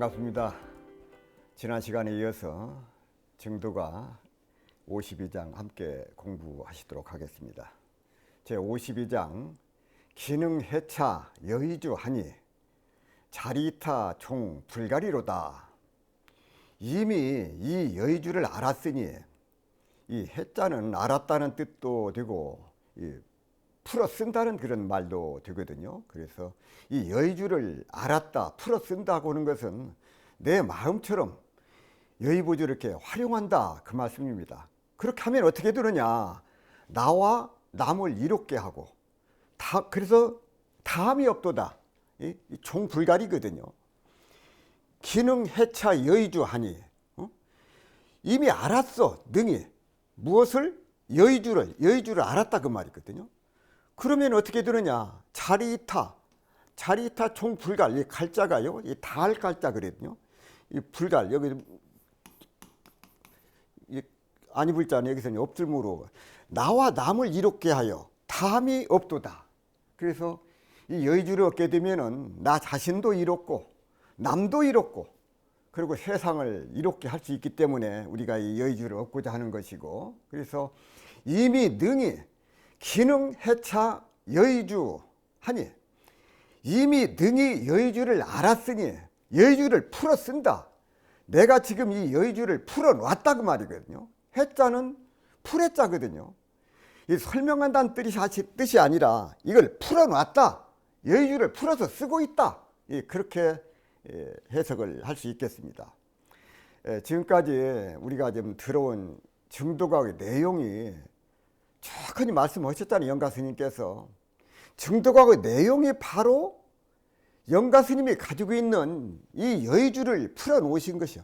반갑습니다. 지난 시간에 이어서 증도가 52장 함께 공부하시도록 하겠습니다. 제 52장 기능해차 여의주하니 자리타 종 불가리로다. 이미 이 여의주를 알았으니, 이 해자는 알았다는 뜻도 되고 풀어 쓴다는 그런 말도 되거든요. 그래서 이 여의주를 알았다, 풀어 쓴다고 하는 것은 내 마음처럼 여의보주를 이렇게 활용한다, 그 말씀입니다. 그렇게 하면 어떻게 되느냐, 나와 남을 이롭게 하고, 그래서 다함이 없도다. 이 종불가리거든요. 기능해차 여의주하니, 이미 알았어, 능히. 무엇을? 여의주를 알았다, 그 말이거든요. 그러면 어떻게 되느냐, 자리타 총불갈, 이 갈자가요, 이 다할 갈자 그랬거든요. 이 불갈, 여기 아니 불자는 여기서는 엎들무로 나와 남을 이롭게 하여 다함이 없도다. 그래서 이 여의주를 얻게 되면은 나 자신도 이롭고 남도 이롭고 그리고 세상을 이롭게 할 수 있기 때문에 우리가 이 여의주를 얻고자 하는 것이고, 그래서 이미 능히 기능해차 여의주하니, 이미 능히 여의주를 알았으니 여의주를 풀어 쓴다. 내가 지금 이 여의주를 풀어 놨다, 그 말이거든요. 해자는 풀해자거든요. 이 설명한다는 뜻이 아니라 이걸 풀어 놨다, 여의주를 풀어서 쓰고 있다, 그렇게 해석을 할 수 있겠습니다. 지금까지 우리가 좀 들어온 증도각의 내용이 충분히 말씀하셨잖아요. 영가 스님께서 증도각의 내용이 바로 영가 스님이 가지고 있는 이 여의주를 풀어 놓으신 것이요.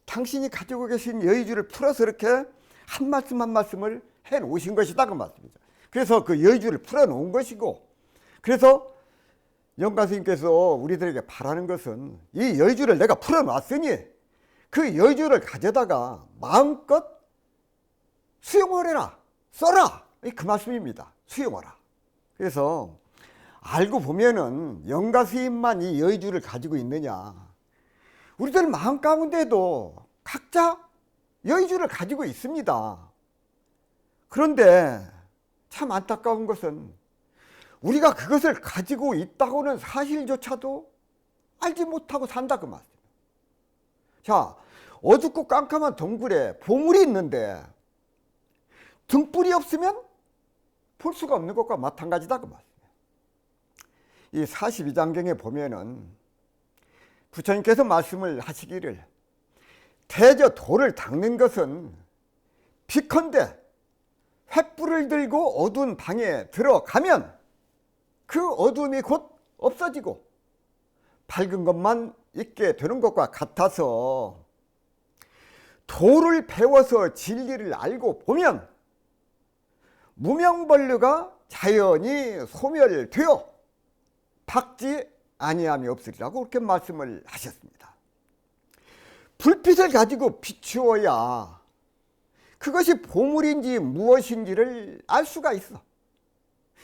당신이 가지고 계신 여의주를 풀어서 이렇게 한 말씀 한 말씀을 해 놓으신 것이다, 그 말씀이죠. 그래서 그 여의주를 풀어 놓은 것이고, 그래서 영가 스님께서 우리들에게 바라는 것은 이 여의주를 내가 풀어 놨으니 그 여의주를 가져다가 마음껏 수용을 해라, 써라, 그 말씀입니다. 수용하라. 그래서 알고 보면은 영가 스님만 이 여의주를 가지고 있느냐, 우리들 마음 가운데도 각자 여의주를 가지고 있습니다. 그런데 참 안타까운 것은 우리가 그것을 가지고 있다고는 사실조차도 알지 못하고 산다, 그 말입니다. 자, 어둡고 깜깜한 동굴에 보물이 있는데 등불이 없으면 볼 수가 없는 것과 마찬가지다, 그 말입니다. 이 42장경에 보면은 부처님께서 말씀을 하시기를, 대저 돌을 닦는 것은 비컨대 횃불을 들고 어두운 방에 들어가면 그 어두움이 곧 없어지고 밝은 것만 있게 되는 것과 같아서, 도를 배워서 진리를 알고 보면 무명벌류가 자연히 소멸되어 박지 아니함이 없으리라고 그렇게 말씀을 하셨습니다. 불빛을 가지고 비추어야 그것이 보물인지 무엇인지를 알 수가 있어.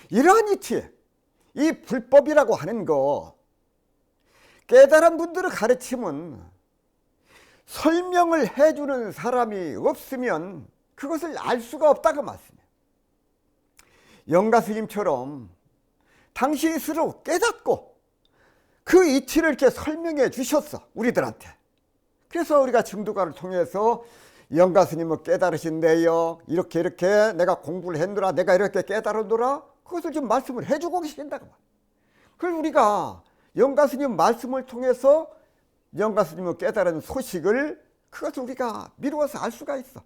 이러한 이치, 이 불법이라고 하는 거, 깨달은 분들의 가르침은 설명을 해주는 사람이 없으면 그것을 알 수가 없다고 말씀이에요. 영가 스님처럼 당신이 스스로 깨닫고 그 이치를 이렇게 설명해 주셨어, 우리들한테. 그래서 우리가 증도가를 통해서 영가 스님은 깨달으신대요, 이렇게 내가 공부를 했노라, 내가 이렇게 깨달았노라, 그것을 지금 말씀을 해주고 계신다고 말이에요. 그래서 우리가 영가 스님 말씀을 통해서 영가 스님은 깨달은 소식을, 그것을 우리가 미루어서 알 수가 있어.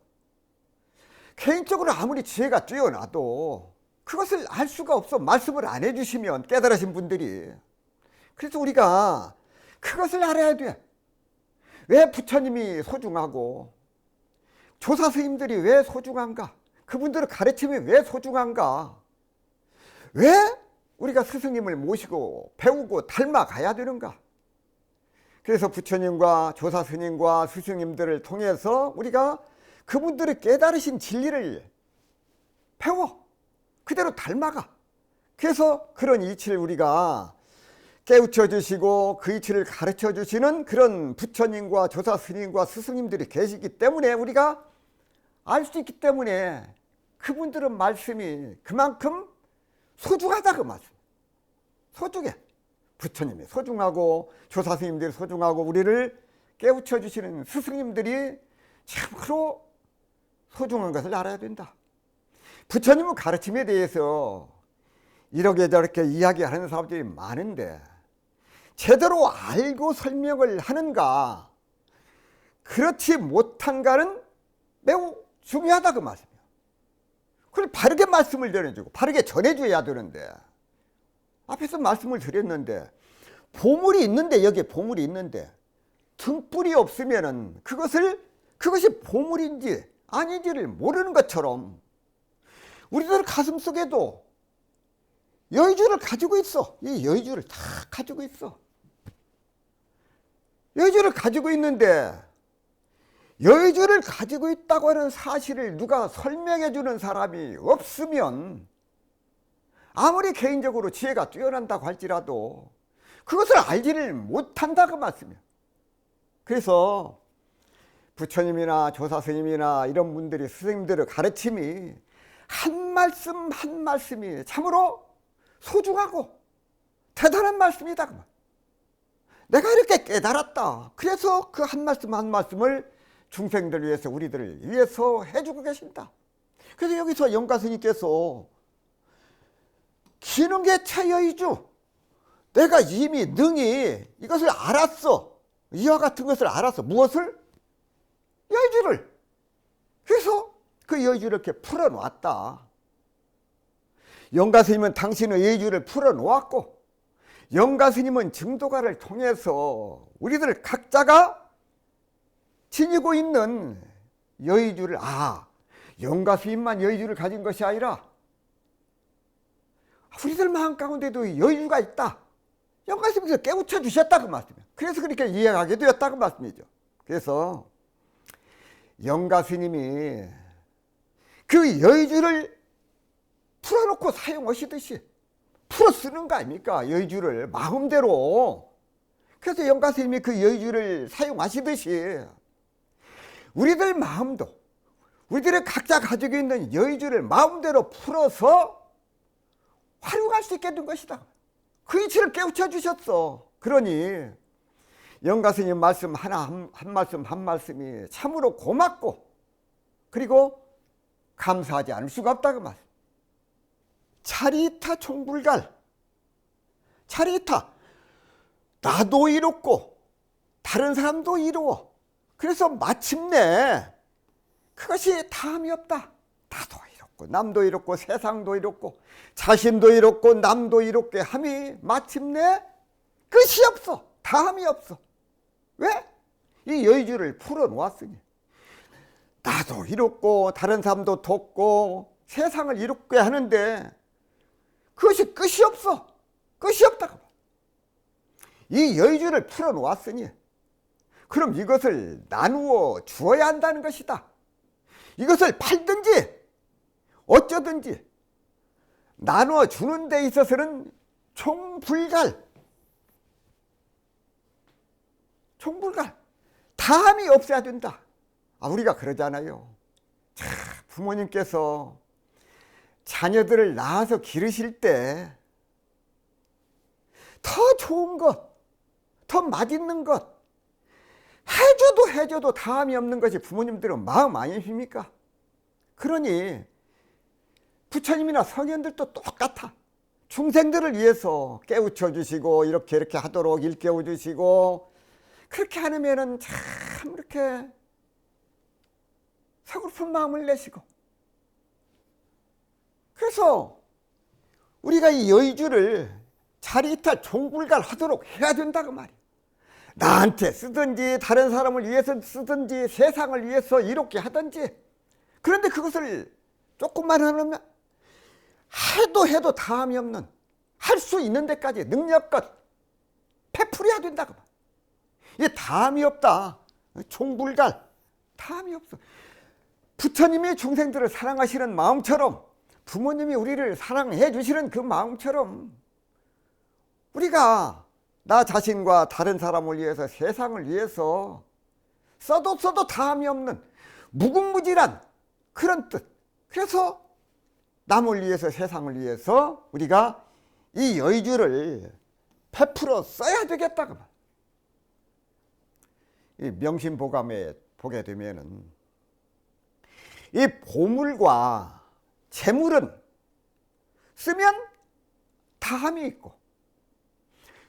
개인적으로 아무리 지혜가 뛰어나도 그것을 알 수가 없어, 말씀을 안 해주시면, 깨달으신 분들이. 그래서 우리가 그것을 알아야 돼. 왜 부처님이 소중하고 조사 스님들이 왜 소중한가, 그분들의 가르침이 왜 소중한가, 왜 우리가 스승님을 모시고 배우고 닮아가야 되는가. 그래서 부처님과 조사 스님과 스승님들을 통해서 우리가 그분들의 깨달으신 진리를 배워 그대로 닮아가. 그래서 그런 이치를 우리가 깨우쳐 주시고 그 이치를 가르쳐 주시는 그런 부처님과 조사 스님과 스승님들이 계시기 때문에 우리가 알 수 있기 때문에 그분들은 말씀이 그만큼 소중하다 그 말씀. 소중해. 부처님이 소중하고 조사 스님들이 소중하고 우리를 깨우쳐 주시는 스승님들이 참으로 소중한 것을 알아야 된다. 부처님의 가르침에 대해서 이렇게 저렇게 이야기하는 사람들이 많은데 제대로 알고 설명을 하는가 그렇지 못한가는 매우 중요하다 그 말씀이에요. 그걸 바르게 말씀을 전해주고 바르게 전해줘야 되는데 앞에서 말씀을 드렸는데 보물이 있는데 여기에 보물이 있는데 등불이 없으면은 그것이 보물인지 아닌지를 모르는 것처럼 우리들 가슴 속에도 여의주를 가지고 있어. 이 여의주를 다 가지고 있어. 여의주를 가지고 있는데 여의주를 가지고 있다고 하는 사실을 누가 설명해 주는 사람이 없으면 아무리 개인적으로 지혜가 뛰어난다고 할지라도 그것을 알지를 못한다 그 말씀이에요. 그래서 부처님이나 조사스님이나 이런 분들이 스승님들의 가르침이 한 말씀 한 말씀이 참으로 소중하고 대단한 말씀이다. 내가 이렇게 깨달았다. 그래서 그 한 말씀 한 말씀을 중생들 위해서 우리들을 위해서 해주고 계신다. 그래서 여기서 영가스님께서 기능계차 여의주 내가 이미 능히 이것을 알았어. 이와 같은 것을 알았어. 무엇을? 여의주를. 그래서 그 여의주를 이렇게 풀어놓았다. 영가스님은 당신의 여의주를 풀어놓았고 영가스님은 증도가를 통해서 우리들 각자가 지니고 있는 여의주를 영가스님만 여의주를 가진 것이 아니라 우리들 마음 가운데도 여의주가 있다. 영가스님께서 깨우쳐 주셨다 그 말씀이에요. 그래서 그렇게 이해하게 되었다 그 말씀이죠. 그래서 영가스님이 그 여의주를 풀어놓고 사용하시듯이 풀어 쓰는 거 아닙니까? 여의주를 마음대로. 그래서 영가스님이 그 여의주를 사용하시듯이 우리들 마음도 우리들의 각자 가지고 있는 여의주를 마음대로 풀어서 활용할 수 있게 된 것이다. 그 이치를 깨우쳐 주셨어. 그러니 영가스님 말씀 하나 한 말씀 한 말씀이 참으로 고맙고 그리고 감사하지 않을 수가 없다 그 말씀. 차리타 총불갈. 차리타. 나도 이롭고 다른 사람도 이로워. 그래서 마침내 그것이 다함이 없다. 나도 이롭고 남도 이롭고 세상도 이롭고 자신도 이롭고 남도 이롭게 함이 마침내 끝이 없어. 다함이 없어. 왜? 이 여의주를 풀어놓았으니. 나도 이롭고 다른 사람도 돕고 세상을 이롭게 하는데 그것이 끝이 없어. 끝이 없다. 이 여의주를 풀어놓았으니 그럼 이것을 나누어 주어야 한다는 것이다. 이것을 팔든지 어쩌든지 나누어 주는 데 있어서는 총불갈. 다함이 없어야 된다. 우리가 그러잖아요. 부모님께서 자녀들을 낳아서 기르실 때 더 좋은 것, 더 맛있는 것 해줘도 다함이 없는 것이 부모님들은 마음 아니십니까? 그러니 부처님이나 성현들도 똑같아. 중생들을 위해서 깨우쳐 주시고 이렇게 하도록 일깨워 주시고 그렇게 하면은 참 이렇게 서글픈 마음을 내시고 그래서 우리가 이 여의주를 자리이탈 종불갈 하도록 해야 된다고 말이야. 나한테 쓰든지 다른 사람을 위해서 쓰든지 세상을 위해서 이롭게 하든지 그런데 그것을 조금만 하면 해도 다함이 없는 할 수 있는 데까지 능력껏 베풀어야 된다고 말. 이게 다함이 없다. 종불갈 다함이 없어. 부처님이 중생들을 사랑하시는 마음처럼 부모님이 우리를 사랑해 주시는 그 마음처럼 우리가 나 자신과 다른 사람을 위해서, 세상을 위해서 써도 다함이 없는 무궁무진한 그런 뜻. 그래서 남을 위해서, 세상을 위해서 우리가 이 여의주를 베풀어 써야 되겠다고. 이 명심보감에 보게 되면은 이 보물과 재물은 쓰면 다함이 있고,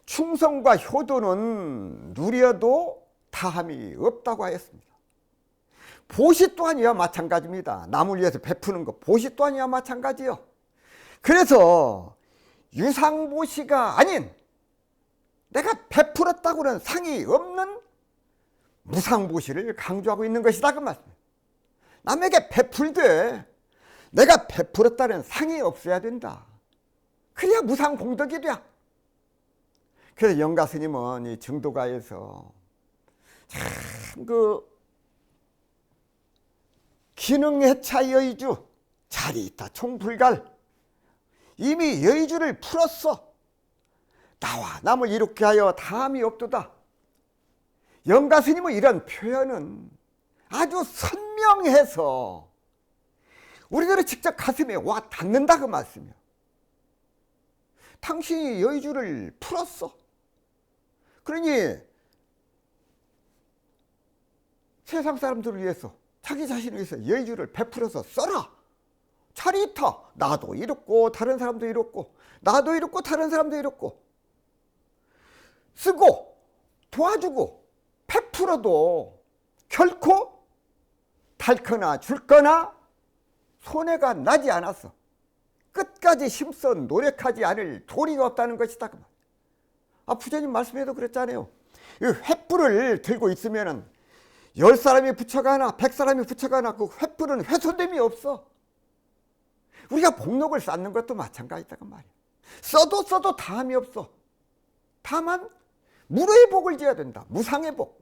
충성과 효도는 누려도 다함이 없다고 하였습니다. 보시 또한 이와 마찬가지입니다. 남을 위해서 베푸는 것, 보시 또한 이와 마찬가지요. 그래서 유상보시가 아닌 내가 베풀었다고는 상이 없는 무상보시를 강조하고 있는 것이다 그 말씀이에요. 남에게 베풀되 내가 베풀었다는 상이 없어야 된다. 그래야 무상공덕이 돼. 그래서 영가 스님은 이 증도가에서 참 기능해차 여의주, 자리있다 총불갈, 이미 여의주를 풀었어. 나와 남을 이롭게 하여 다함이 없도다. 영가 스님의 이런 표현은 아주 선명해서 우리들의 직접 가슴에 와 닿는다 그 말씀이에요. 당신이 여의주를 풀었어. 그러니 세상 사람들을 위해서, 자기 자신을 위해서 여의주를 베풀어서 써라. 자리있다. 나도 이롭고 다른 사람도 이롭고, 나도 이롭고 다른 사람도 이롭고, 쓰고 도와주고 베풀어도 결코 닳거나 줄거나 손해가 나지 않았어. 끝까지 힘써 노력하지 않을 도리가 없다는 것이다. 부처님 말씀에도 그랬잖아요. 이 횃불을 들고 있으면은 10사람이 붙여가나 100사람이 붙여가나 그 횃불은 훼손됨이 없어. 우리가 복록을 쌓는 것도 마찬가지다 말이야. 써도 다함이 없어. 다만 무료의 복을 지어야 된다. 무상의 복.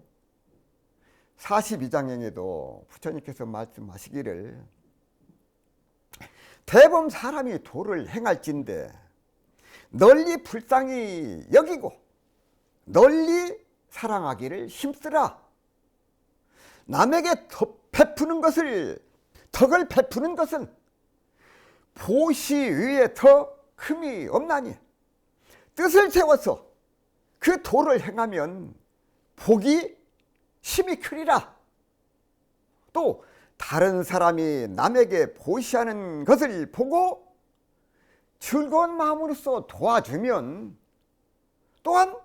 42장에도 부처님께서 말씀하시기를, 대범 사람이 도를 행할진대 널리 불쌍히 여기고 널리 사랑하기를 힘쓰라. 남에게 덕을 베푸는 것은 보시 위에 더 흠이 없나니, 뜻을 세워서 그 도를 행하면 복이 심히 크리라. 또 다른 사람이 남에게 보시하는 것을 보고 즐거운 마음으로써 도와주면 또한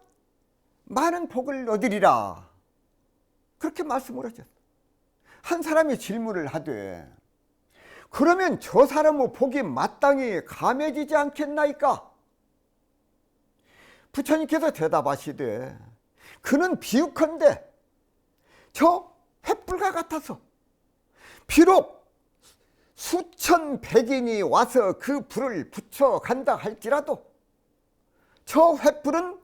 많은 복을 얻으리라. 그렇게 말씀을 하셨어요. 한 사람이 질문을 하되, 그러면 저 사람의 복이 마땅히 감해지지 않겠나이까? 부처님께서 대답하시되, 그는 비유컨대 저 횃불과 같아서 비록 수천 백인이 와서 그 불을 붙여간다 할지라도 저 횃불은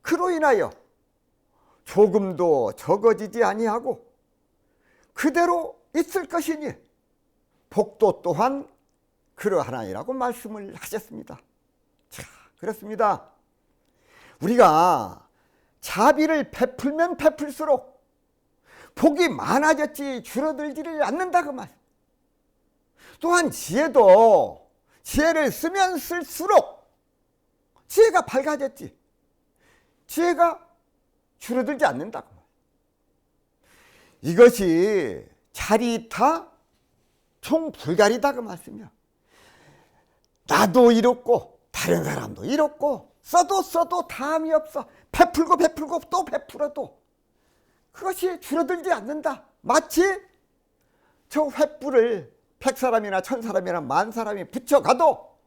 그로 인하여 조금도 적어지지 아니하고 그대로 있을 것이니 복도 또한 그러하나이라고 말씀을 하셨습니다. 자, 그렇습니다. 우리가 자비를 베풀면 베풀수록 복이 많아졌지 줄어들지를 않는다 그 말. 또한 지혜도 지혜를 쓰면 쓸수록 지혜가 밝아졌지 지혜가 줄어들지 않는다 그 말. 이것이 자리타 총불갈이다 그 말씀이야. 나도 이롭고 다른 사람도 이롭고 써도 다함이 없어. 베풀고 또 베풀어도 그것이 줄어들지 않는다. 마치 저 횃불을 100사람이나 1000사람이나 10,000사람이 붙여가도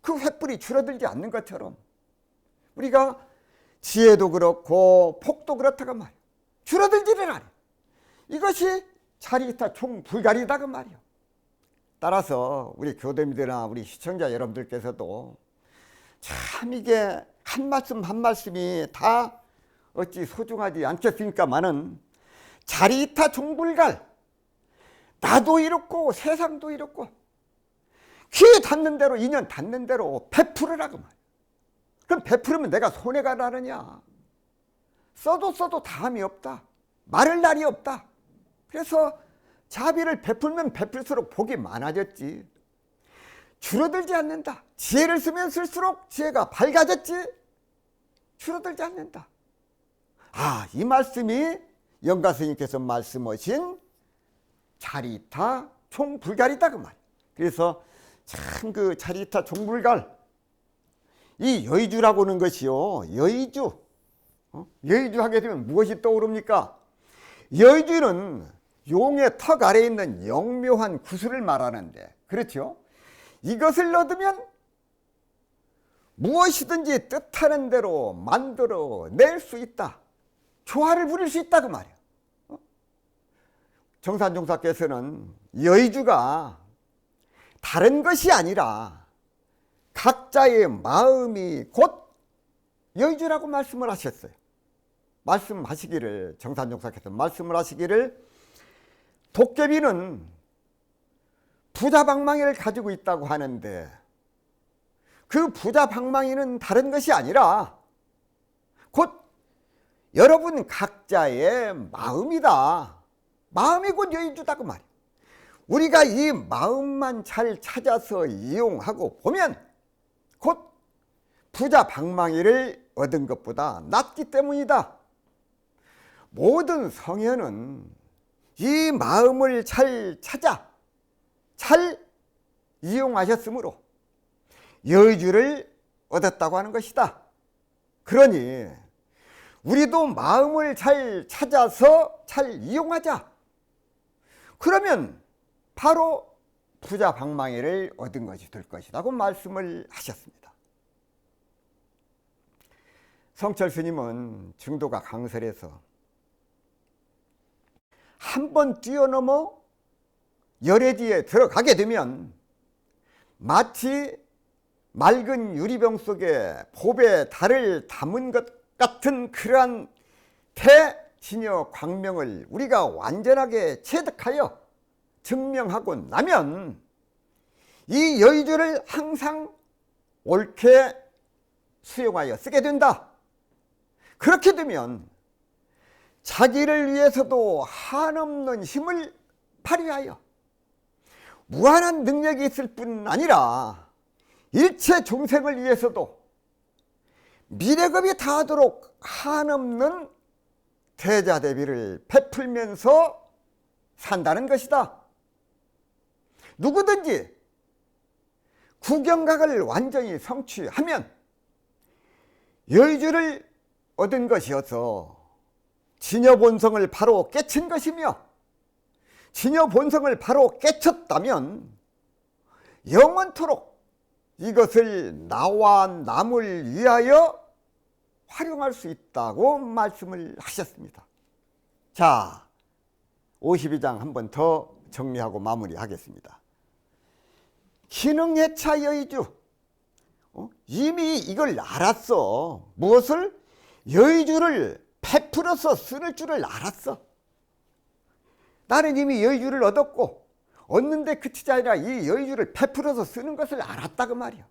그 횃불이 줄어들지 않는 것처럼 우리가 지혜도 그렇고 복도 그렇다고 말이야. 줄어들지를 않아. 이것이 자리타 총불갈이다 그 말이야. 따라서 우리 교도님들이나 우리 시청자 여러분들께서도 참 이게 한 말씀 한 말씀이 다 어찌 소중하지 않겠습니까마는 자리타 총불갈, 나도 이렇고 세상도 이렇고 귀에 닿는 대로 인연 닿는 대로 베풀으라고 말이야. 그럼 베풀으면 내가 손해가 나느냐? 써도 다함이 없다. 마를 날이 없다. 그래서 자비를 베풀면 베풀수록 복이 많아졌지. 줄어들지 않는다. 지혜를 쓰면 쓸수록 지혜가 밝아졌지. 줄어들지 않는다. 이 말씀이 영가 스님께서 말씀하신 자리타 총불갈이다 그 말. 그래서 참 그 자리타 총불갈, 이 여의주라고 하는 것이요, 여의주, 여의주 하게 되면 무엇이 떠오릅니까? 여의주는 용의 턱 아래에 있는 영묘한 구슬을 말하는데, 그렇죠? 이것을 얻으면 무엇이든지 뜻하는 대로 만들어 낼 수 있다. 조화를 부릴 수 있다 그 말이야. 정산종사께서는 여의주가 다른 것이 아니라 각자의 마음이 곧 여의주라고 말씀을 하셨어요. 말씀하시기를, 정산종사께서 말씀을 하시기를, 도깨비는 부자방망이를 가지고 있다고 하는데 그 부자방망이는 다른 것이 아니라 곧 여러분 각자의 마음이다. 마음이 곧 여의주다 그 말이에요. 우리가 이 마음만 잘 찾아서 이용하고 보면 곧 부자방망이를 얻은 것보다 낫기 때문이다. 모든 성현은 이 마음을 잘 찾아 잘 이용하셨으므로 여의주를 얻었다고 하는 것이다. 그러니 우리도 마음을 잘 찾아서 잘 이용하자. 그러면 바로 부자방망이를 얻은 것이 될 것이라고 말씀을 하셨습니다. 성철 스님은 증도가 강설에서 한 번 뛰어넘어 열애지에 들어가게 되면 마치 맑은 유리병 속에 봄의 달을 담은 것 같은 그러한 대진여 광명을 우리가 완전하게 체득하여 증명하고 나면 이 여의주를 항상 옳게 수용하여 쓰게 된다. 그렇게 되면 자기를 위해서도 한없는 힘을 발휘하여 무한한 능력이 있을 뿐 아니라 일체 중생을 위해서도 미래급이 다하도록 한없는 대자대비를 베풀면서 산다는 것이다. 누구든지 구경각을 완전히 성취하면 여의주를 얻은 것이어서 진여본성을 바로 깨친 것이며, 진여본성을 바로 깨쳤다면 영원토록 이것을 나와 남을 위하여 활용할 수 있다고 말씀을 하셨습니다. 자, 52장 한 번 더 정리하고 마무리하겠습니다. 기능해차 여의주, 이미 이걸 알았어. 무엇을? 여의주를 베풀어서 쓸 줄을 알았어. 나는 이미 여의주를 얻었고, 얻는데 그치지 아니라 이 여의주를 베풀어서 쓰는 것을 알았다 그 말이야.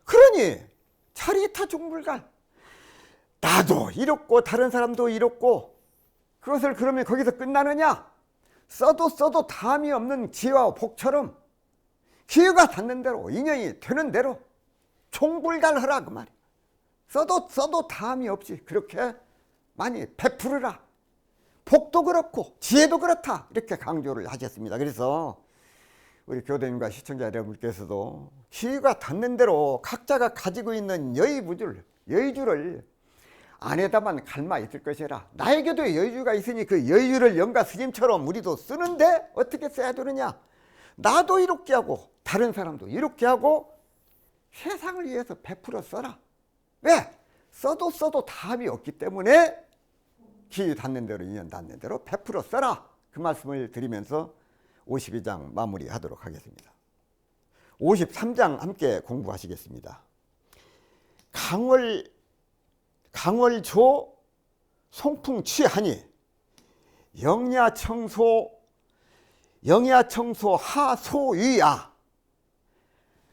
그러니 자리타 종불갈, 나도 이렇고 다른 사람도 이렇고, 그것을 그러면 거기서 끝나느냐? 써도 다함이 없는 지혜와 복처럼 기회가 닿는 대로, 인연이 되는 대로 총불갈하라 그 말이야. 써도 다함이 없이 그렇게 많이 베풀으라. 복도 그렇고 지혜도 그렇다, 이렇게 강조를 하셨습니다. 그래서 우리 교도님과 시청자 여러분께서도 기회가 닿는 대로 각자가 가지고 있는 여의주를 안에다만 갈마 있을 것이라. 나에게도 여의주가 있으니 그 여의주를 영가 스님처럼 우리도 쓰는데 어떻게 써야 되느냐? 나도 이렇게 하고 다른 사람도 이렇게 하고 세상을 위해서 베풀어 써라. 왜? 써도 답이 없기 때문에 기회 닿는 대로, 인연 닿는 대로 베풀어 써라. 그 말씀을 드리면서 52장 마무리하도록 하겠습니다. 53장 함께 공부하시겠습니다. 강월조 송풍취하니 영야청소 하소위야.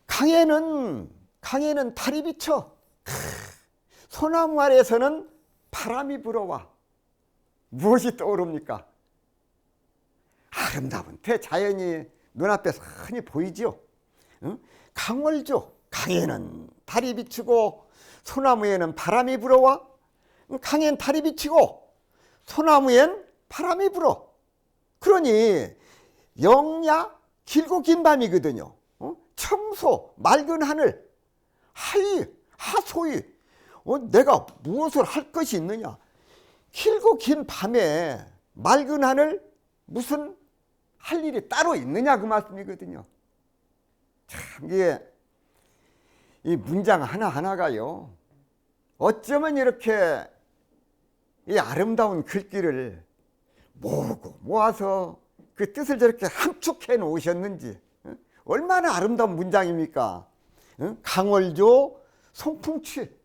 강에는 강에는 달이 비쳐. 소나무 아래에서는 바람이 불어와. 무엇이 떠오릅니까? 아름다운 대자연이 눈앞에서 흔히 보이죠. 강월조, 강에는 달이 비치고 소나무에는 바람이 불어와. 강엔 달이 비치고 소나무엔 바람이 불어. 그러니 영야 길고 긴 밤이거든요. 청소, 맑은 하늘, 하이, 하소이. 내가 무엇을 할 것이 있느냐? 길고 긴 밤에 맑은 하늘, 무슨 할 일이 따로 있느냐 그 말씀이거든요. 참 이게 이 문장 하나하나가요, 어쩌면 이렇게 이 아름다운 글귀를 모으고 모아서 그 뜻을 저렇게 함축해 놓으셨는지, 얼마나 아름다운 문장입니까? 강월조 송풍치.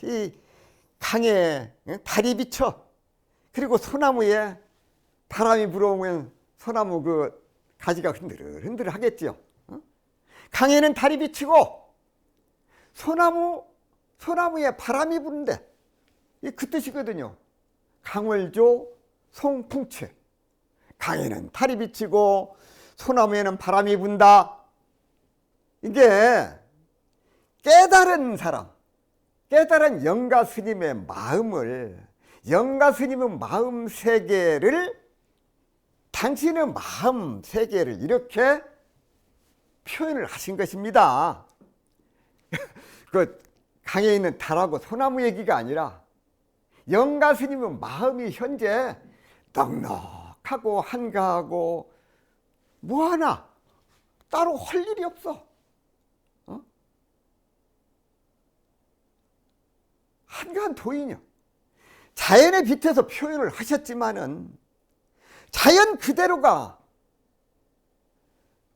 이 강에 달이 비쳐, 그리고 소나무에 바람이 불어오면 소나무 그 가지가 흔들흔들 하겠죠. 강에는 달이 비치고 소나무에 바람이 부는데, 이 그 뜻이거든요. 강월조 송풍채. 강에는 달이 비치고 소나무에는 바람이 분다. 이게 깨달은 사람, 깨달은 영가 스님의 마음을, 영가 스님의 마음 세계를, 당신의 마음 세계를 이렇게 표현을 하신 것입니다. 그 강에 있는 달하고 소나무 얘기가 아니라 영가 스님의 마음이 현재 넉넉하고 한가하고 뭐 하나 따로 할 일이 없어. 한가한 도인이요. 자연의 빛에서 표현을 하셨지만은 자연 그대로가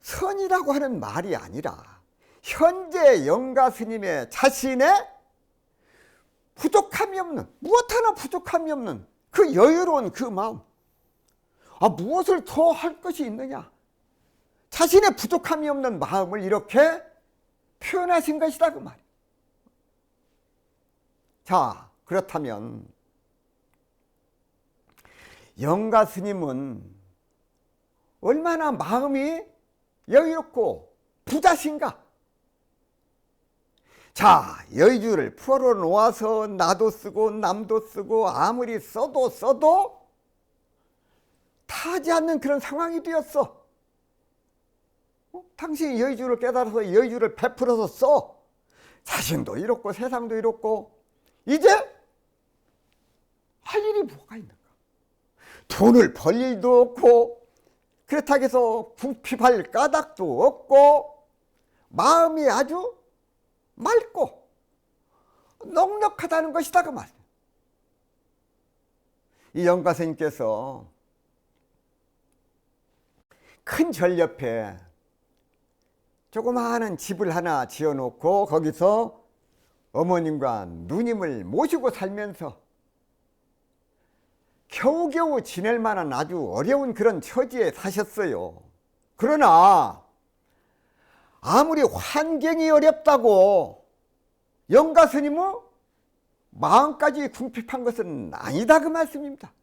선이라고 하는 말이 아니라 현재 영가 스님의 자신의 부족함이 없는, 무엇 하나 부족함이 없는 그 여유로운 그 마음. 무엇을 더 할 것이 있느냐? 자신의 부족함이 없는 마음을 이렇게 표현하신 것이다 그 말이에요. 자, 그렇다면 영가 스님은 얼마나 마음이 여유롭고 부자신가? 자, 여의주를 풀어 놓아서 나도 쓰고 남도 쓰고 아무리 써도 타지 않는 그런 상황이 되었어. 당신이 여의주를 깨달아서 여의주를 베풀어서 써. 자신도 이렇고 세상도 이렇고 이제 할 일이 뭐가 있는가? 돈을 벌 일도 없고 그렇다고 해서 궁핍할 까닭도 없고 마음이 아주 맑고 넉넉하다는 것이다 그 말이에요. 이 영가 스님께서 큰 절 옆에 조그마한 집을 하나 지어놓고 거기서 어머님과 누님을 모시고 살면서 겨우겨우 지낼 만한 아주 어려운 그런 처지에 사셨어요. 그러나 아무리 환경이 어렵다고 영가 스님은 마음까지 궁핍한 것은 아니다 그 말씀입니다.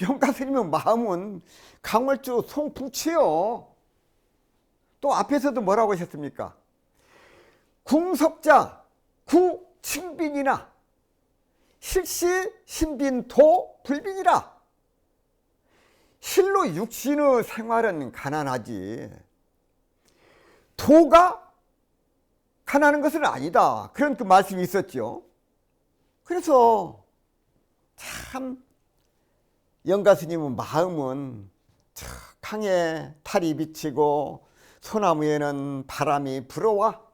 영가 스님의 마음은 강월주 송풍치요. 또 앞에서도 뭐라고 하셨습니까? 궁석자 구칭빈이나 실시 신빈도 불빈이라. 실로 육신의 생활은 가난하지 도가 가난한 것은 아니다, 그런 그 말씀이 있었죠. 그래서 참 영가 스님의 마음은 강에 달이 비치고 소나무에는 바람이 불어와.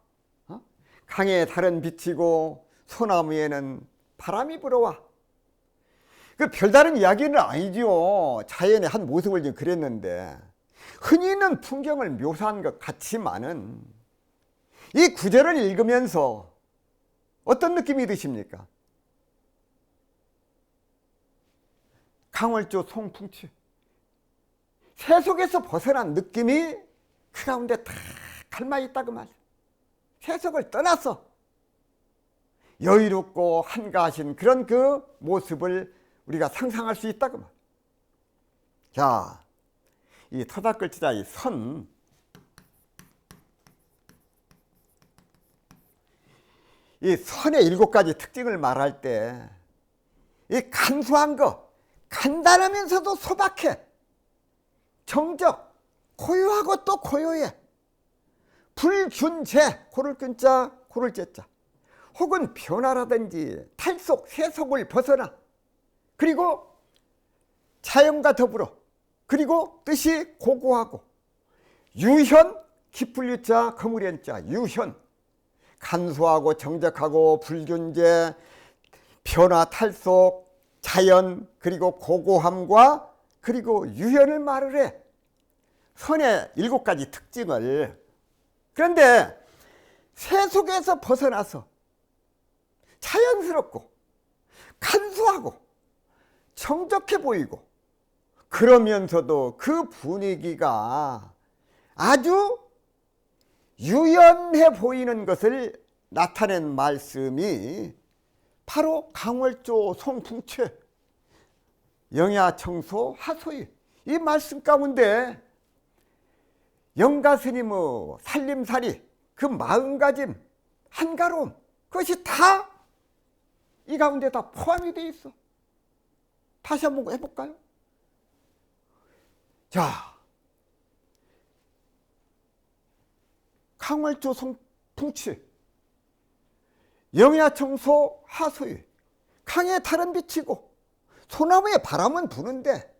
강에 달은 비치고 소나무에는 바람이 불어와. 그 별다른 이야기는 아니죠. 자연의 한 모습을 좀 그랬는데 흔히 있는 풍경을 묘사한 것 같지만은 이 구절을 읽으면서 어떤 느낌이 드십니까? 강월조 송풍치, 새 속에서 벗어난 느낌이 그 가운데 다 닮아 있다 그 말. 세속을 떠나서 여유롭고 한가하신 그런 그 모습을 우리가 상상할 수 있다 그 말. 자, 이 토닥글자 이 선, 이 선의 7가지 특징을 말할 때 이 간소한 거, 간단하면서도 소박해, 정적, 고요하고 또 고요해, 불균제, 고를 끈자 고를 제자, 혹은 변화라든지 탈속, 세속을 벗어나, 그리고 자연과 더불어, 그리고 뜻이 고고하고, 유현, 깊을 유자 거물 현자, 유현, 간소하고 정적하고 불균제, 변화, 탈속, 자연, 그리고 고고함과 그리고 유현을 말을 해. 선의 7가지 특징을. 그런데 세속에서 벗어나서 자연스럽고 간소하고 정적해 보이고, 그러면서도 그 분위기가 아주 유연해 보이는 것을 나타낸 말씀이 바로 강월조 송풍채 영야청소 하소이, 이 말씀 가운데 영가스님의 살림살이, 그 마음가짐, 한가로움, 그것이 다 이 가운데 다 포함이 되어 있어. 다시 한번 해볼까요? 자, 강월조 송풍치 영야청소 하소이, 강에 달은 비치고 소나무에 바람은 부는데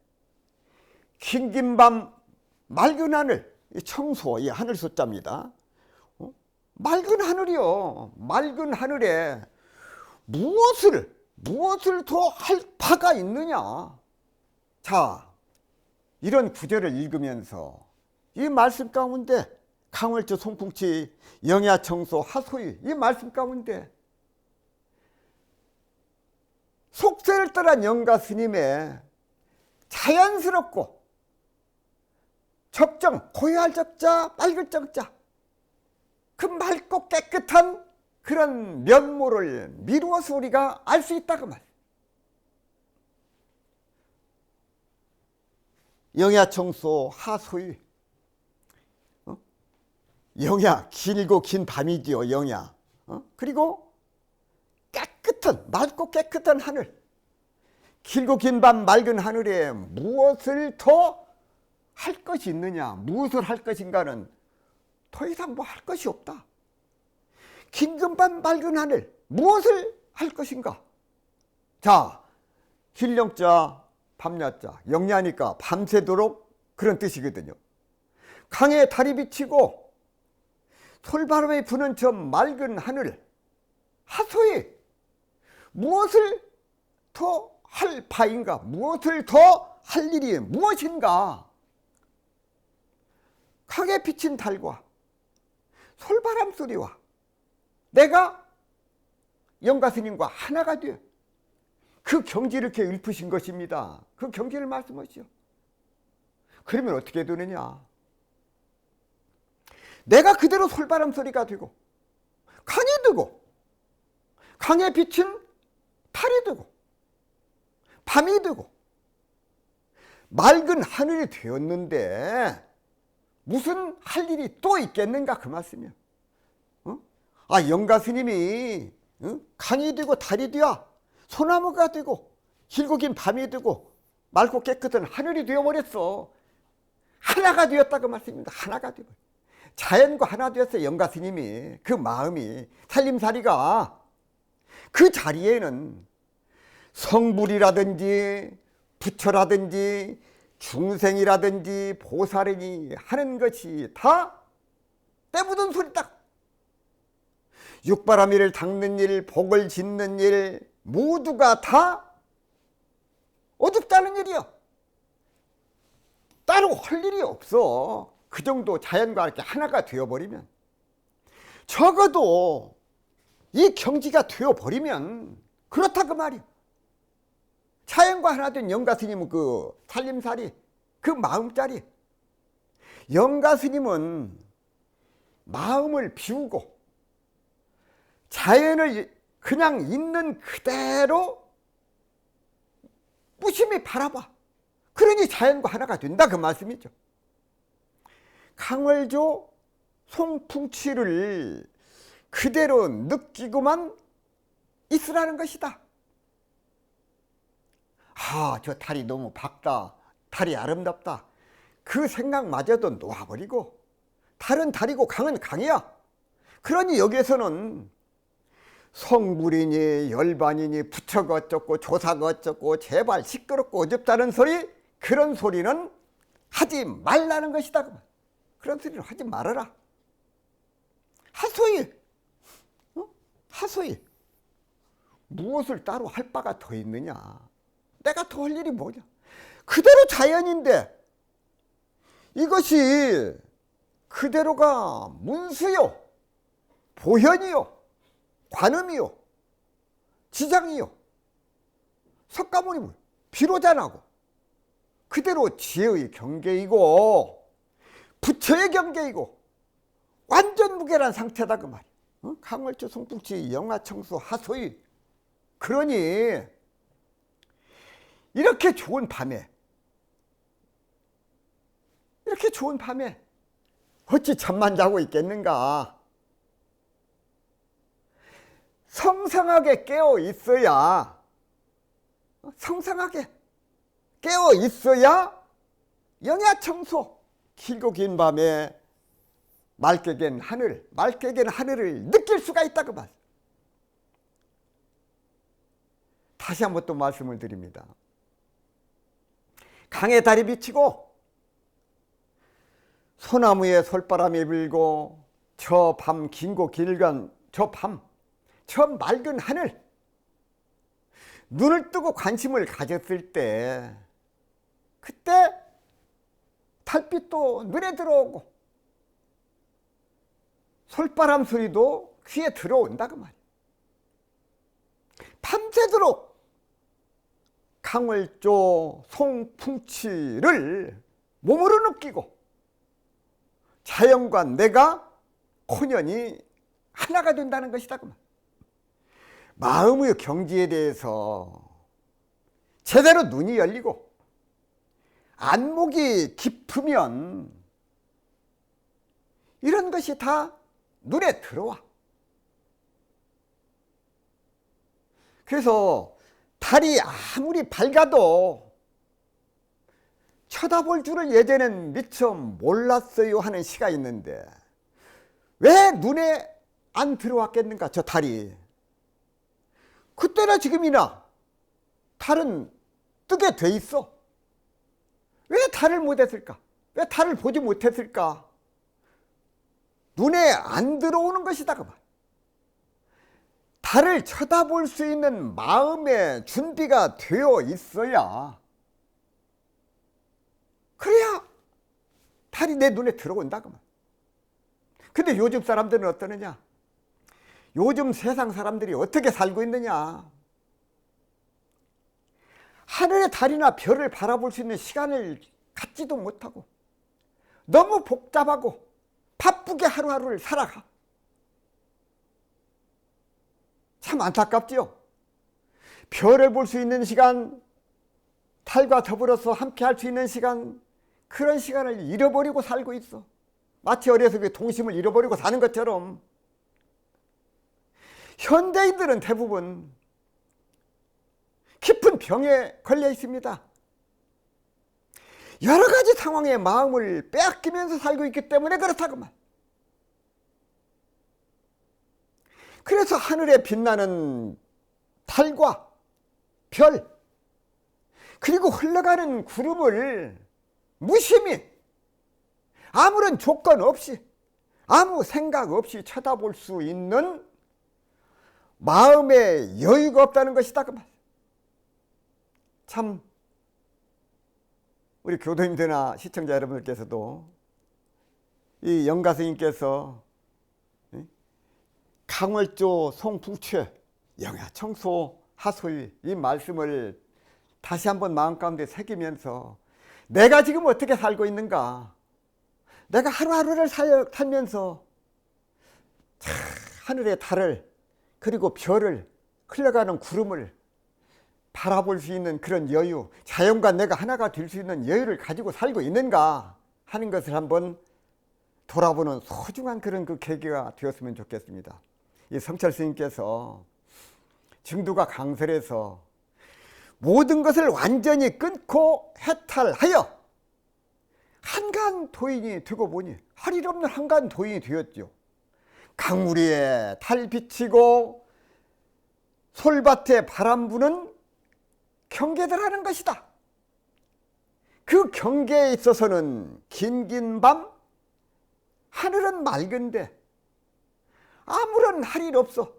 긴긴 밤 맑은 하늘, 청소, 이 하늘 숫자입니다. 맑은 하늘이요. 맑은 하늘에 무엇을 더 할 바가 있느냐. 자, 이런 구절을 읽으면서 이 말씀 가운데 강월조 송풍치 영야청소 하소이, 이 말씀 가운데 속세를 떠난 영가 스님의 자연스럽고 적정, 고요할 적자, 맑을 적자, 그 맑고 깨끗한 그런 면모를 미루어서 우리가 알 수 있다 그 말. 영야청소 하소이, 영야, 길고 긴 밤이지요. 영야. 그리고 깨끗한, 맑고 깨끗한 하늘, 길고 긴 밤 맑은 하늘에 무엇을 더 할 것이 있느냐, 무엇을 할 것인가는 더 이상 뭐 할 것이 없다. 긴 밤 맑은 하늘, 무엇을 할 것인가. 자, 길령자 밤야자, 영야니까 밤새도록 그런 뜻이거든요. 강에 달이 비치고 솔바람이 부는 저 맑은 하늘, 하소이, 무엇을 더 할 바인가, 무엇을 더 할 일이 무엇인가. 강에 비친 달과 솔바람 소리와 내가 영가스님과 하나가 되어 그 경지를 이렇게 읊으신 것입니다. 그 경지를 말씀하시오. 그러면 어떻게 되느냐. 내가 그대로 솔바람 소리가 되고 강이 되고 강에 비친 달이 되고 밤이 되고 맑은 하늘이 되었는데 무슨 할 일이 또 있겠는가 그 말씀이야. 아, 영가 스님이 강이 되고 달이 되어 소나무가 되고 길고 긴 밤이 되고 맑고 깨끗한 하늘이 되어버렸어. 하나가 되었다 그 말씀입니다. 하나가 되고 자연과 하나 되었어. 영가 스님이 그 마음이, 살림살이가 그 자리에는 성불이라든지 부처라든지 중생이라든지 보살이니 하는 것이 다 때묻은 소리다. 육바라밀을 닦는 일, 복을 짓는 일 모두가 다 어둡다는 일이요. 따로 할 일이 없어. 그 정도 자연과 이렇게 하나가 되어버리면, 적어도 이 경지가 되어버리면 그렇다 그 말이야. 자연과 하나 된 영가 스님은 그 살림살이, 그 마음자리, 영가 스님은 마음을 비우고 자연을 그냥 있는 그대로 무심히 바라봐. 그러니 자연과 하나가 된다, 그 말씀이죠. 강월조 송풍치를 그대로 느끼고만 있으라는 것이다. 아, 저 달이 너무 밝다, 달이 아름답다, 그 생각마저도 놓아버리고 달은 달이고 강은 강이야. 그러니 여기에서는 성불이니 열반이니 부처가 어쩌고 조사가 어쩌고 제발 시끄럽고 어줍다는 소리, 그런 소리는 하지 말라는 것이다. 그런 소리를 하지 말아라. 하소이, 하소이. 무엇을 따로 할 바가 더 있느냐. 내가 더 할 일이 뭐냐. 그대로 자연인데 이것이 그대로가 문수요, 보현이요, 관음이요, 지장이요, 석가모니 비로자나고 그대로 지혜의 경계이고 부처의 경계이고 완전 무결한 상태다, 그 말이야. 강월조 송풍치 영하청수 하소이. 그러니 이렇게 좋은 밤에, 이렇게 좋은 밤에 어찌 잠만 자고 있겠는가. 성성하게 깨어 있어야, 성성하게 깨어 있어야 영야청소, 길고 긴 밤에 맑게 갠 하늘, 맑게 갠 하늘을 느낄 수가 있다, 그 말. 다시 한번 또 말씀을 드립니다. 강에 달이 비치고 소나무에 솔바람이 불고 저 밤 긴고 길간 저 밤, 저 맑은 하늘, 눈을 뜨고 관심을 가졌을 때 그때 달빛도 눈에 들어오고 솔바람 소리도 귀에 들어온다, 그 말이야. 밤새도록 강월조 송풍치를 몸으로 느끼고 자연과 내가 혼연이 하나가 된다는 것이다, 그 말. 마음의 경지에 대해서 제대로 눈이 열리고 안목이 깊으면 이런 것이 다 눈에 들어와. 그래서 달이 아무리 밝아도 쳐다볼 줄을 예전엔 미처 몰랐어요 하는 시가 있는데 왜 눈에 안 들어왔겠는가, 저 달이. 그때나 지금이나 달은 뜨게 돼 있어. 왜 달을 못했을까? 왜 달을 보지 못했을까? 눈에 안 들어오는 것이다, 그 말. 달을 쳐다볼 수 있는 마음의 준비가 되어 있어야, 그래야 달이 내 눈에 들어온다, 그 말. 근데 요즘 사람들은 어떠느냐? 요즘 세상 사람들이 어떻게 살고 있느냐? 하늘의 달이나 별을 바라볼 수 있는 시간을 갖지도 못하고 너무 복잡하고 바쁘게 하루하루를 살아가. 참 안타깝지요. 별을 볼 수 있는 시간, 달과 더불어서 함께 할 수 있는 시간, 그런 시간을 잃어버리고 살고 있어. 마치 어려서 그 동심을 잃어버리고 사는 것처럼 현대인들은 대부분 깊은 병에 걸려 있습니다. 여러 가지 상황에 마음을 빼앗기면서 살고 있기 때문에 그렇다고 말. 그래서 하늘에 빛나는 달과 별, 그리고 흘러가는 구름을 무심히 아무런 조건 없이 아무 생각 없이 쳐다볼 수 있는 마음에 여유가 없다는 것이다, 그 말. 참 우리 교도님들이나 시청자 여러분들께서도 이 영가 스님께서 강월조 송풍치 영야청소 하소이 이 말씀을 다시 한번 마음 가운데 새기면서 내가 지금 어떻게 살고 있는가, 내가 하루하루를 살면서 하늘의 달을 그리고 별을 흘러가는 구름을 바라볼 수 있는 그런 여유, 자연과 내가 하나가 될 수 있는 여유를 가지고 살고 있는가 하는 것을 한번 돌아보는 소중한 그런 그 계기가 되었으면 좋겠습니다. 이 성철 스님께서 증두가 강설에서 모든 것을 완전히 끊고 해탈하여 한간 도인이 되고 보니 할 일 없는 한간 도인이 되었죠. 강물 위에 달 비치고 솔밭에 바람 부는 경계들하는 것이다. 그 경계에 있어서는 긴긴 밤 하늘은 맑은데 아무런 할 일 없어.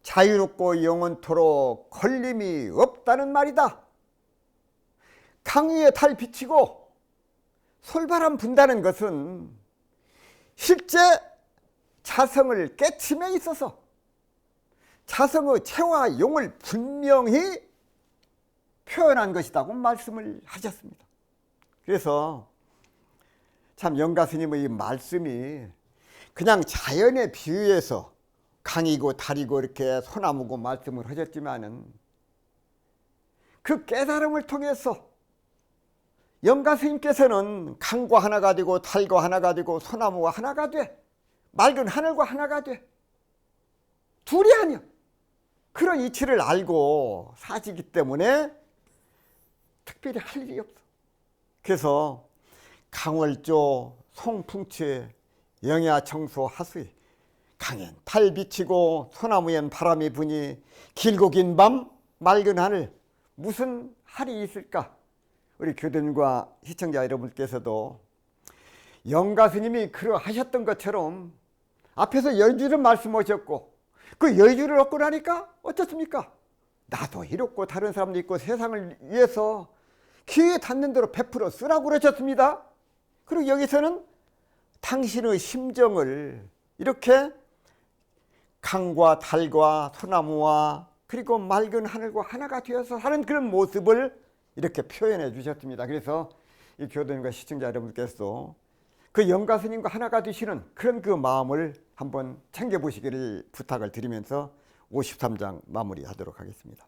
자유롭고 영원토록 걸림이 없다는 말이다. 강 위에 달 비치고 솔바람 분다는 것은 실제 자성을 깨침에 있어서 자성의 체와 용을 분명히 표현한 것이라고 말씀을 하셨습니다. 그래서 참 영가 스님의 이 말씀이 그냥 자연에 비유해서 강이고 달이고 이렇게 소나무고 말씀을 하셨지만은 그 깨달음을 통해서 영가 스님께서는 강과 하나가 되고 달과 하나가 되고 소나무와 하나가 돼, 맑은 하늘과 하나가 돼, 둘이 아니야. 그런 이치를 알고 사시기 때문에 특별히 할 일이 없어. 그래서 강월조, 송풍치, 영야청소, 하수이, 강엔 달 비치고 소나무엔 바람이 부니 길고 긴 밤 맑은 하늘, 무슨 할이 있을까? 우리 교도님과 시청자 여러분께서도 영가 스님이 그러하셨던 것처럼 앞에서 여주를 말씀하셨고 그 여주를 얻고 나니까 어떻습니까? 나도 이롭고 다른 사람도 있고 세상을 위해서 기회에 닿는 대로 베풀어 쓰라고 그러셨습니다. 그리고 여기서는 당신의 심정을 이렇게 강과 달과 소나무와 그리고 맑은 하늘과 하나가 되어서 하는 그런 모습을 이렇게 표현해 주셨습니다. 그래서 이 교도님과 시청자 여러분께서도 그 영가 스님과 하나가 되시는 그런 그 마음을 한번 챙겨보시기를 부탁을 드리면서 53장 마무리하도록 하겠습니다.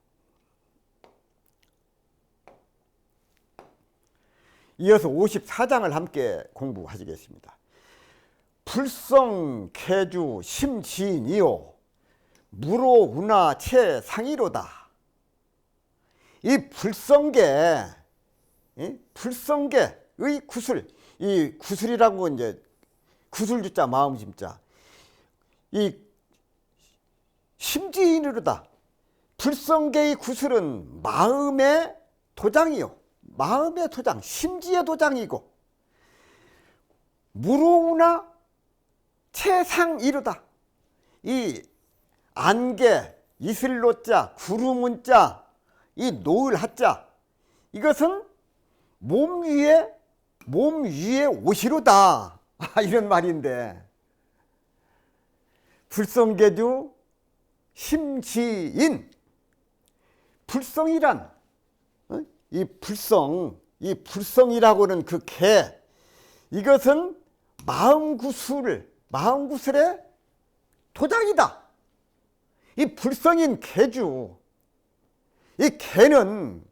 이어서 54장을 함께 공부하시겠습니다. 불성 개주 심지인이요 무로 운하 체상이로다. 이 불성계의 구슬, 이 구슬이라고 이제 구슬주자 마음심자, 이 심지인으로다. 불성계의 구슬은 마음의 도장이요, 마음의 도장, 심지의 도장이고 무로우나 체상이로다. 이 안개, 이슬로자, 구름운자, 이 노을 하자, 이것은 몸 위에 옷이로다. 이런 말인데, 불성계주 심지인, 불성이란 이 불성이라고는 그 개, 이것은 마음구슬의 도장이다. 이 불성인 개주, 이 개는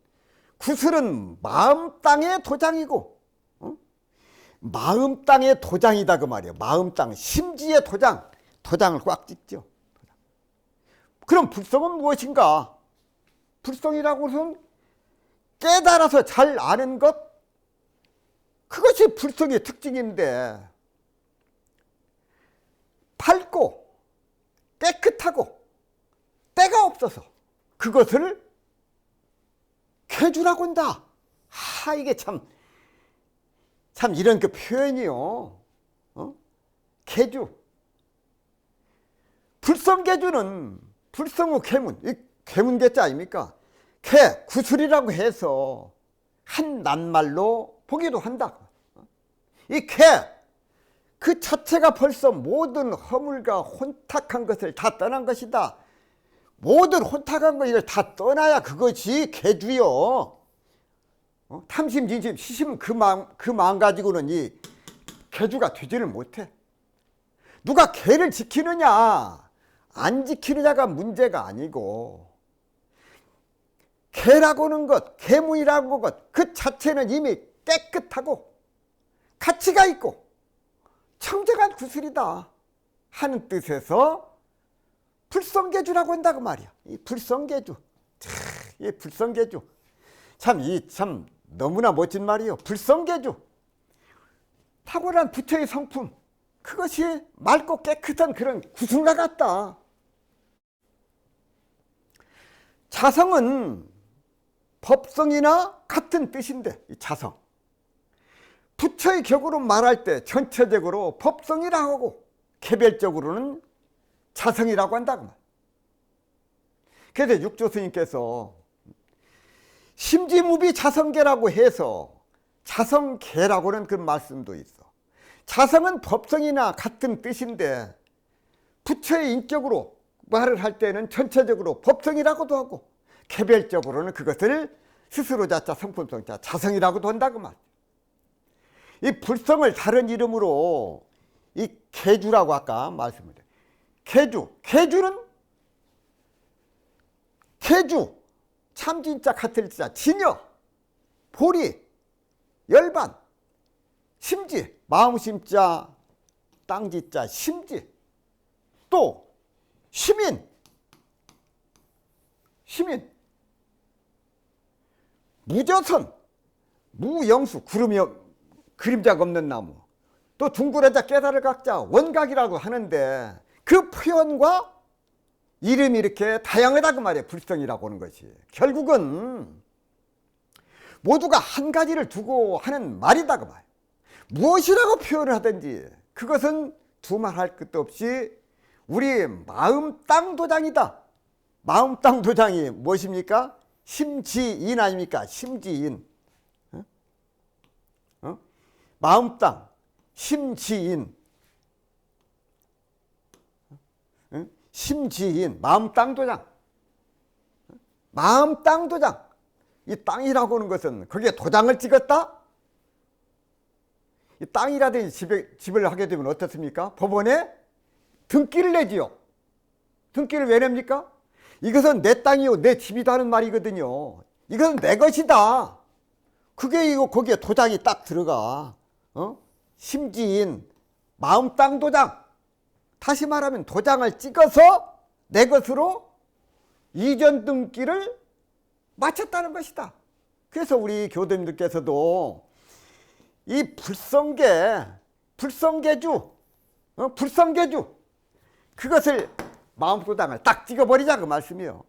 구슬은 마음 땅의 도장이고, 마음 땅의 도장이다 그 말이에요. 마음 땅, 심지의 도장을 꽉 찍죠. 그럼 불성은 무엇인가? 불성이라고 해서는 깨달아서 잘 아는 것, 그것이 불성의 특징인데, 밝고 깨끗하고 때가 없어서 그것을 개주라고 한다. 이게 참 이런 그 표현이요. 개주. 불성개주는 불성의 개문, 이 개문개자 아닙니까? 개, 구슬이라고 해서 한 낱말로 보기도 한다. 이 개, 그 자체가 벌써 모든 허물과 혼탁한 것을 다 떠난 것이다. 모든 혼탁한 거 이걸 다 떠나야 그것이 개주요. 탐심, 진심, 시심 그 마음 가지고는 이 개주가 되지를 못해. 누가 개를 지키느냐 안 지키느냐가 문제가 아니고, 개라고는 것, 개문이라고 것 그 자체는 이미 깨끗하고 가치가 있고 청정한 구슬이다 하는 뜻에서 불성계주라고 한다고 말이야. 이 불성계주, 이 불성계주 참 너무나 멋진 말이요. 불성계주, 탁월한 부처의 성품, 그것이 맑고 깨끗한 그런 구슬과 같다. 자성은 법성이나 같은 뜻인데, 이 자성, 부처의 격으로 말할 때 전체적으로 법성이라고 하고 개별적으로는 자성이라고 한다고 말. 그래서 육조 스님께서 심지무비 자성계라고 해서 자성계라고는 그 말씀도 있어. 자성은 법성이나 같은 뜻인데 부처의 인격으로 말을 할 때는 전체적으로 법성이라고도 하고 개별적으로는 그것을 스스로 자자 성품성자 자성이라고도 한다고 말. 이 불성을 다른 이름으로 이 계주라고 아까 말씀을 해요. 계주는 계주, 참진자 같을자, 진여, 보리, 열반, 심지, 마음심자, 땅지자, 심지, 또 시민, 무저선, 무영수, 그림자가 없는 나무, 또 둥그레자 깨달을 각자, 원각이라고 하는데 그 표현과 이름이 이렇게 다양하다고 말이에요. 불성이라고 하는 것이 결국은 모두가 한 가지를 두고 하는 말이다고 말이에요. 무엇이라고 표현을 하든지 그것은 두말할 것도 없이 우리 마음 땅 도장이다. 마음 땅 도장이 무엇입니까? 심지인 아닙니까? 심지인. 마음 땅, 심지인. 심지인, 마음 땅 도장. 마음 땅 도장. 이 땅이라고 하는 것은 거기에 도장을 찍었다? 이 땅이라든지 집을 하게 되면 어떻습니까? 법원에 등기를 내지요. 등기를 왜 냅니까? 이것은 내 땅이요, 내 집이다 하는 말이거든요. 이것은 내 것이다. 그게 이거 거기에 도장이 딱 들어가. 심지인, 마음 땅 도장. 다시 말하면 도장을 찍어서 내 것으로 이전 등기를 마쳤다는 것이다. 그래서 우리 교도님들께서도 이 불성계주, 그것을 마음 도장을 딱 찍어버리자 그 말씀이요.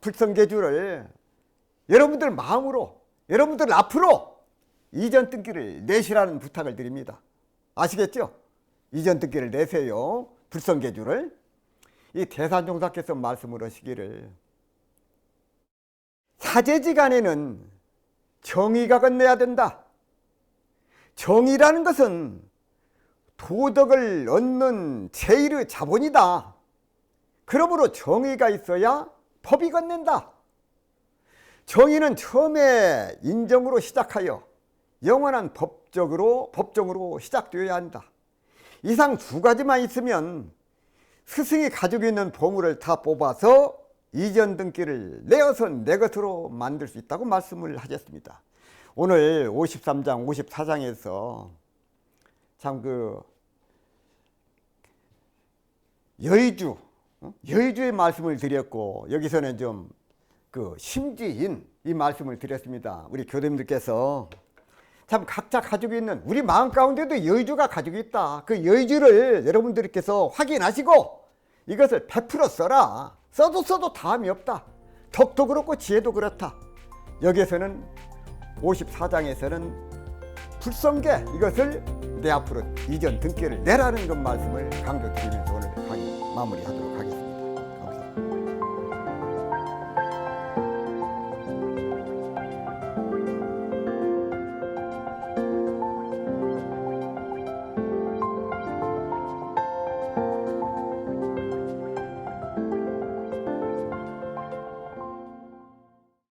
불성계주를 여러분들 마음으로, 여러분들 앞으로 이전 등기를 내시라는 부탁을 드립니다. 아시겠죠? 이전 등기를 내세요. 불성계주를. 이 대산종사께서 말씀을 하시기를 사제지간에는 정의가 건너야 된다. 정의라는 것은 도덕을 얻는 제일의 자본이다. 그러므로 정의가 있어야 법이 건넨다. 정의는 처음에 인정으로 시작하여 영원한 법정으로 시작되어야 한다. 이상 두 가지만 있으면 스승이 가지고 있는 보물을 다 뽑아서 이전 등기를 내어서 내 것으로 만들 수 있다고 말씀을 하셨습니다. 오늘 53장, 54장에서 참 그 여의주의 말씀을 드렸고, 여기서는 좀 그 심지인 이 말씀을 드렸습니다. 우리 교도님들께서 참 각자 가지고 있는 우리 마음 가운데도 여의주가 가지고 있다. 그 여의주를 여러분들께서 확인하시고 이것을 100% 써라. 써도 다함이 없다. 덕도 그렇고 지혜도 그렇다. 여기에서는 54장에서는 불성계, 이것을 내 앞으로 이전 등기를 내라는 것 말씀을 강조드리면서 오늘 강의 마무리하도록 하겠습니다.